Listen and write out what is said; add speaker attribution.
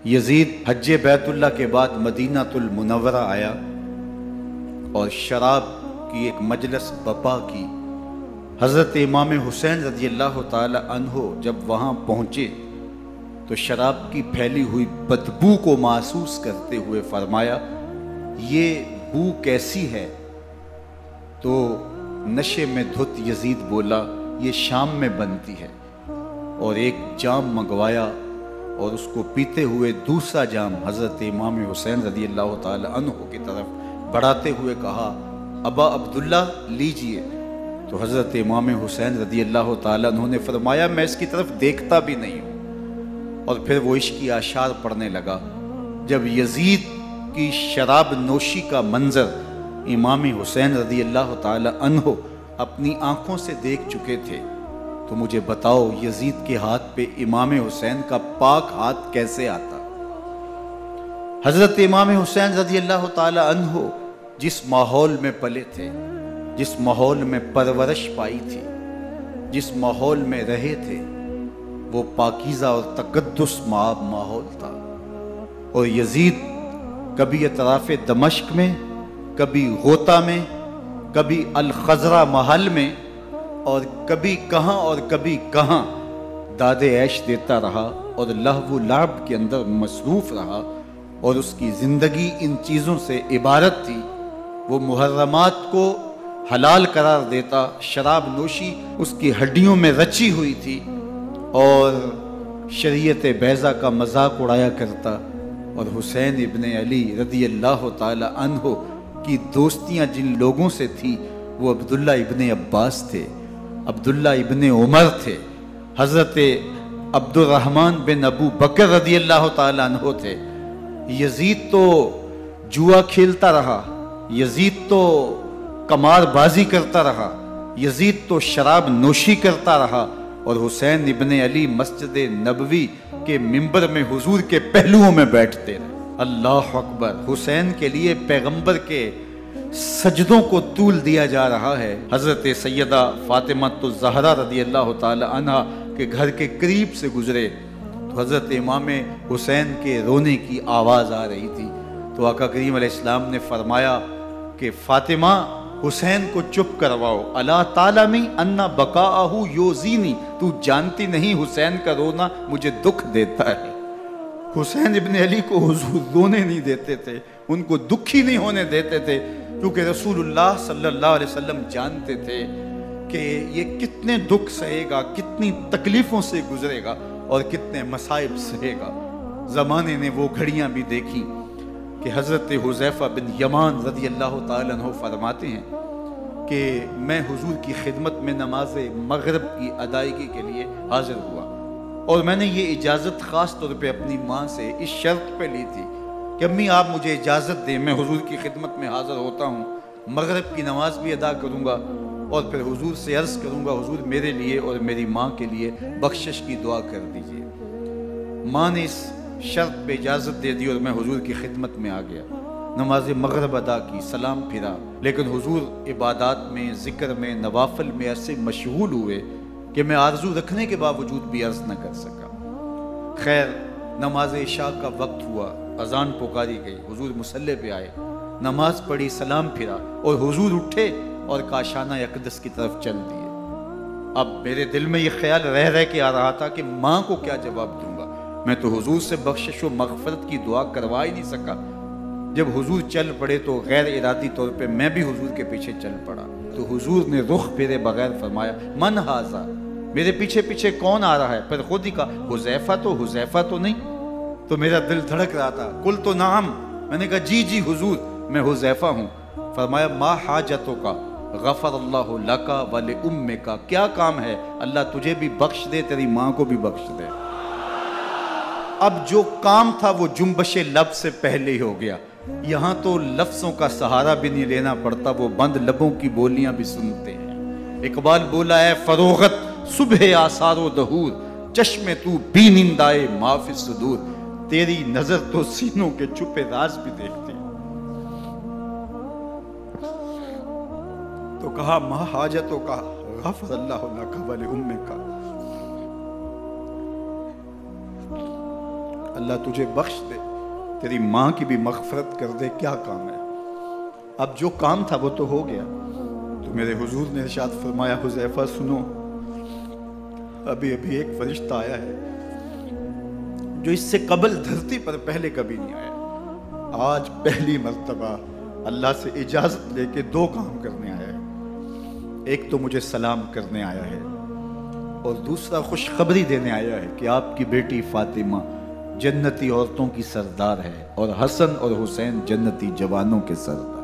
Speaker 1: یزید حج بیت اللہ کے بعد مدینہ المنورہ آیا اور شراب کی ایک مجلس بپا کی۔ حضرت امام حسین رضی اللہ تعالی عنہ جب وہاں پہنچے تو شراب کی پھیلی ہوئی بدبو کو محسوس کرتے ہوئے فرمایا، یہ بو کیسی ہے؟ تو نشے میں دھت یزید بولا، یہ شام میں بنتی ہے، اور ایک جام منگوایا اور اس کو پیتے ہوئے دوسرا جام حضرت امام حسین رضی اللہ تعالی عنہ کی طرف بڑھاتے ہوئے کہا، ابا عبداللہ لیجئے۔ تو حضرت امام حسین رضی اللہ تعالی عنہ نے فرمایا، میں اس کی طرف دیکھتا بھی نہیں ہوں، اور پھر وہ عشقی اشعار پڑھنے لگا۔ جب یزید کی شراب نوشی کا منظر امام حسین رضی اللہ تعالی عنہ اپنی آنکھوں سے دیکھ چکے تھے تو مجھے بتاؤ یزید کے ہاتھ پہ امام حسین کا پاک ہاتھ کیسے آتا؟ حضرت امام حسین رضی اللہ تعالی عنہ جس ماحول میں پلے تھے، جس ماحول میں پرورش پائی تھی، جس ماحول میں رہے تھے، وہ پاکیزہ اور تقدس ماحول تھا۔ اور یزید کبھی اطراف دمشق میں، کبھی غوطہ میں، کبھی الخضرہ محل میں، اور کبھی کہاں اور کبھی کہاں داد عیش دیتا رہا اور لہو و لعب کے اندر مصروف رہا، اور اس کی زندگی ان چیزوں سے عبارت تھی۔ وہ محرمات کو حلال قرار دیتا، شراب نوشی اس کی ہڈیوں میں رچی ہوئی تھی، اور شریعت بیضہ کا مذاق اڑایا کرتا۔ اور حسین ابن علی رضی اللہ تعالی عنہ کی دوستیاں جن لوگوں سے تھی وہ عبداللہ ابن عباس تھے، عبداللہ ابن عمر تھے، حضرت عبد الرحمن بن ابو بکر رضی اللہ تعالی عنہ تھے۔ یزید تو جوا کھیلتا رہا، یزید تو قمار بازی کرتا رہا، یزید تو شراب نوشی کرتا رہا، اور حسین ابن علی مسجد نبوی کے منبر میں حضور کے پہلوؤں میں بیٹھتے رہے۔ اللہ اکبر! حسین کے لیے پیغمبر کے سجدوں کو طول دیا جا رہا ہے۔ حضرت سیدہ فاطمہ الزہرا رضی اللہ تعالی عنہ کے گھر کے قریب سے گزرے تو حضرت امام حسین کے رونے کی آواز آ رہی تھی، تو آقا کریم علیہ السلام نے فرمایا کہ فاطمہ حسین کو چپ کرواؤ، الا تعلمی ان بقاءہ یوزینی، تو جانتی نہیں حسین کا رونا مجھے دکھ دیتا ہے۔ حسین ابن علی کو حضور رونے نہیں دیتے تھے، ان کو دکھی نہیں ہونے دیتے تھے، کیونکہ رسول اللہ صلی اللہ علیہ وسلم جانتے تھے کہ یہ کتنے دکھ سہے گا، کتنی تکلیفوں سے گزرے گا اور کتنے مصائب سہے گا۔ زمانے نے وہ گھڑیاں بھی دیکھی کہ حضرت حذیفہ بن یمان رضی اللہ تعالی عنہ فرماتے ہیں کہ میں حضور کی خدمت میں نماز مغرب کی ادائیگی کے لیے حاضر ہوا، اور میں نے یہ اجازت خاص طور پہ اپنی ماں سے اس شرط پہ لی تھی کہ امی آپ مجھے اجازت دیں، میں حضور کی خدمت میں حاضر ہوتا ہوں، مغرب کی نماز بھی ادا کروں گا، اور پھر حضور سے عرض کروں گا حضور میرے لیے اور میری ماں کے لیے بخشش کی دعا کر دیجئے۔ ماں نے اس شرط پہ اجازت دے دی اور میں حضور کی خدمت میں آ گیا، نماز مغرب ادا کی، سلام پھرا، لیکن حضور عبادات میں، ذکر میں، نوافل میں ایسے مشغول ہوئے کہ میں آرزو رکھنے کے باوجود بھی عرض نہ کر سکا۔ خیر نماز عشاء کا وقت ہوا، اذان پکاری گئی، حضور مصلی پہ آئے، نماز پڑھی، سلام پھرا، اور حضور اٹھے اور کاشانہ اقدس کی طرف چل دیے۔ اب میرے دل میں یہ خیال رہ کے آ رہا تھا کہ ماں کو کیا جواب دوں گا، میں تو حضور سے بخشش و مغفرت کی دعا کروا ہی نہیں سکا۔ جب حضور چل پڑے تو غیر ارادی طور پہ میں بھی حضور کے پیچھے چل پڑا، تو حضور نے رخ پھیرے بغیر فرمایا، من ھذا، میرے پیچھے پیچھے کون آ رہا ہے؟ پھر خود ہی کہا، حذیفہ تو نہیں؟ تو میرا دل دھڑک رہا تھا، قلت نعم، میں نے کہا جی حضور میں حذیفہ ہوں۔ فرمایا ما حاجتک غفر اللہ لک ولامک، کیا کام ہے؟ اللہ تجھے بھی بخش دے، تیری ماں کو بھی بخش دے۔ اب جو کام تھا وہ جنبش لب سے پہلے ہی ہو گیا، یہاں تو لفظوں کا سہارا بھی نہیں لینا پڑتا، وہ بند لبوں کی بولیاں بھی سنتے ہیں۔ اقبال بولا ہے، فروغت صبح آثار و دہور، چشم تو بی نندائے ما فی الصدور، تیری نظر تو سینوں کے چھپے راز بھی دیکھتے ہیں۔ تو کہا ما حاجتوں کا غفر اللہ لک ولامک، اللہ تجھے بخش دے، تیری ماں کی بھی مغفرت کر دے، کیا کام ہے؟ اب جو کام تھا وہ تو ہو گیا۔ تو میرے حضور نے ارشاد فرمایا حذیفہ سنو، ابھی ابھی ایک فرشتہ آیا ہے جو اس سے قبل دھرتی پر پہلے کبھی نہیں آیا، آج پہلی مرتبہ اللہ سے اجازت لے کے دو کام کرنے آیا ہے۔ ایک تو مجھے سلام کرنے آیا ہے اور دوسرا خوشخبری دینے آیا ہے کہ آپ کی بیٹی فاطمہ جنتی عورتوں کی سردار ہے اور حسن اور حسین جنتی جوانوں کے سردار۔